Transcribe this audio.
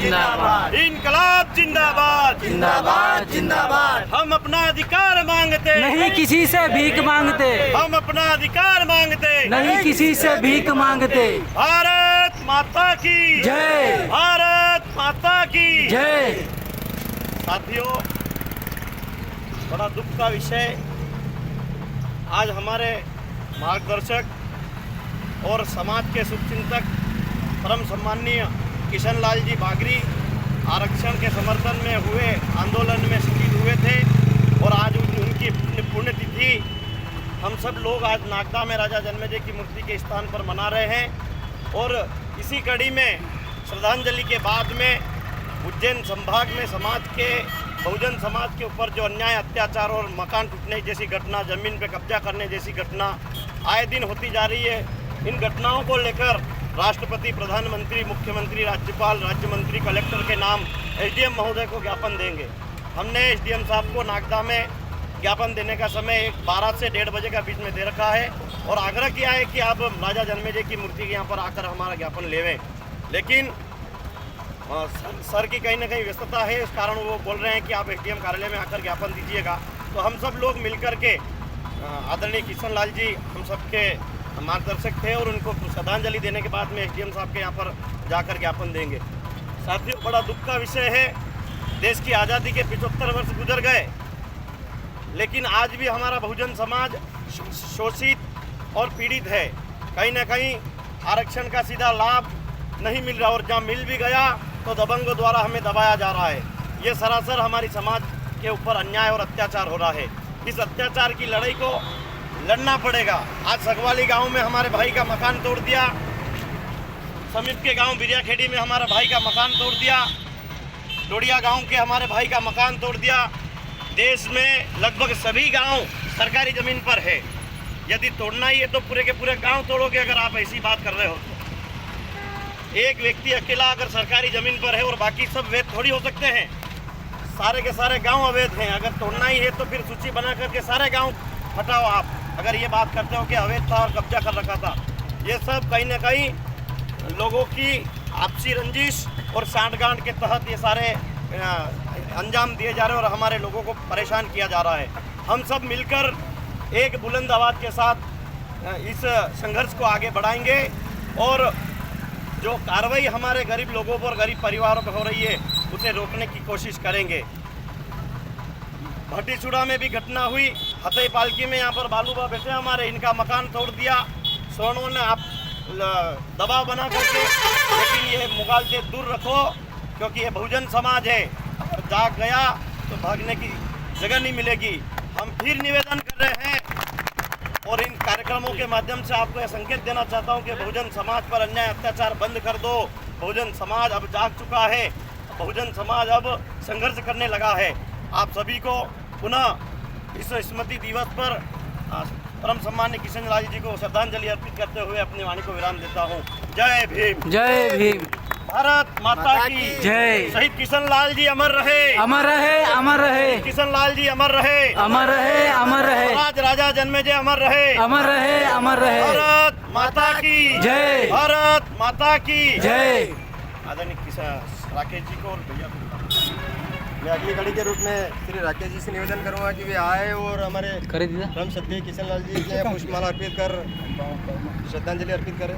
जिंदाबाद, इनकलाब जिंदाबाद, जिंदाबाद जिंदाबाद। हम अपना अधिकार मांगते नहीं किसी से भीख मांगते, हम अपना अधिकार मांगते नहीं किसी से भीख मांगते। भारत माता की जय, भारत माता की जय। साथियों, बड़ा दुख का विषय, आज हमारे मार्गदर्शक और समाज के शुभचिंतक परम सम्माननीय किशन लाल जी बागरी आरक्षण के समर्थन में हुए आंदोलन में शहीद हुए थे और आज उनकी पुण्यतिथि हम सब लोग आज नागदा में राजा जन्मेजय की मूर्ति के स्थान पर मना रहे हैं। और इसी कड़ी में श्रद्धांजलि के बाद में उज्जैन संभाग में समाज के बहुजन समाज के ऊपर जो अन्याय, अत्याचार और मकान टूटने जैसी घटना, ज़मीन पे कब्जा करने जैसी घटना आए दिन होती जा रही है। इन घटनाओं को लेकर राष्ट्रपति, प्रधानमंत्री, मुख्यमंत्री, राज्यपाल, राज्य मंत्री, कलेक्टर के नाम एसडीएम महोदय को ज्ञापन देंगे। हमने एसडीएम साहब को नागदा में ज्ञापन देने का समय 12 से 1:30 बजे का बीच में दे रखा है और आग्रह किया है कि आप राजा जन्मेजय की मूर्ति के यहाँ पर आकर हमारा ज्ञापन लेवें। लेकिन सर की कहीं ना कहीं व्यस्तता है, इस कारण वो बोल रहे हैं कि आप एसडीएम कार्यालय में आकर ज्ञापन दीजिएगा। तो हम सब लोग मिलकर के आदरणीय किशन लाल जी हम सबके मार्गदर्शक थे और उनको श्रद्धांजलि देने के बाद में एसडीएम साहब के यहाँ पर जाकर ज्ञापन देंगे। साथियों, बड़ा दुख का विषय है, देश की आज़ादी के 75 वर्ष गुजर गए, लेकिन आज भी हमारा बहुजन समाज शोषित और पीड़ित है। कहीं ना कहीं आरक्षण का सीधा लाभ नहीं मिल रहा और जहाँ मिल भी गया तो दबंगों द्वारा हमें दबाया जा रहा है। ये सरासर हमारी समाज के ऊपर अन्याय और अत्याचार हो रहा है। इस अत्याचार की लड़ाई को लड़ना पड़ेगा। आज सगवाली गांव में हमारे भाई का मकान तोड़ दिया, समीप के गांव बिरियाखेड़ी में हमारा भाई का मकान तोड़ दिया, डोडिया गांव के हमारे भाई का मकान तोड़ दिया। देश में लगभग सभी गांव सरकारी ज़मीन पर है। यदि तोड़ना ही है तो पूरे के पूरे गांव तोड़ोगे अगर आप ऐसी बात कर रहे हो तो। एक व्यक्ति अकेला अगर सरकारी ज़मीन पर है और बाकी सब वैध थोड़ी हो सकते हैं। सारे के सारे गांव अवैध हैं। अगर तोड़ना ही है तो फिर सूची बना करके सारे गांव हटाओ आप, अगर ये बात करते हो कि अवैध था और कब्जा कर रखा था। ये सब कहीं ना कहीं लोगों की आपसी रंजिश और सांठगांठ के तहत ये सारे अंजाम दिए जा रहे हैं और हमारे लोगों को परेशान किया जा रहा है। हम सब मिलकर एक बुलंद आवाज़ के साथ इस संघर्ष को आगे बढ़ाएंगे और जो कार्रवाई हमारे गरीब लोगों पर, गरीब परिवारों पर हो रही है, उसे रोकने की कोशिश करेंगे। भट्टीचूड़ा में भी घटना हुई, हथई पालकी में यहाँ पर बालूबा बैठे हमारे, इनका मकान तोड़ दिया सोनों ने आप दबाव बना करके। लेकिन ये मुगाल से दूर रखो, क्योंकि ये बहुजन समाज है। अगर जाग गया तो भागने की जगह नहीं मिलेगी। हम फिर निवेदन कर रहे हैं और इन कार्यक्रमों के माध्यम से आपको यह संकेत देना चाहता हूं कि बहुजन समाज पर अन्याय, अत्याचार बंद कर दो। बहुजन समाज अब जाग चुका है, बहुजन समाज अब संघर्ष करने लगा है। आप सभी को पुनः इस स्मृति दिवस पर परम सम्मान्य किशन लाल जी को श्रद्धांजलि अर्पित करते हुए अपनी वाणी को विराम देता हूँ। जय भीम, जय भीम। भारत माता की जय। शहीद किशन लाल जी अमर रहे, अमर रहे, अमर रहे। किशन लाल जी अमर रहे, अमर रहे, अमर रहे। आज राजा जन्मेजय अमर रहे, अमर रहे, अमर रहे। भारत माता की जय, भारत माता की जय। आदरणीय किशन राकेश जी को और भैया को मैं अगली कड़ी के रूप में श्री राकेश जी से निवेदन करूंगा कि वे आए और हमारे परम श्रद्धेय किशन लाल जी के पुष्पमाला अर्पित कर श्रद्धांजलि अर्पित करें।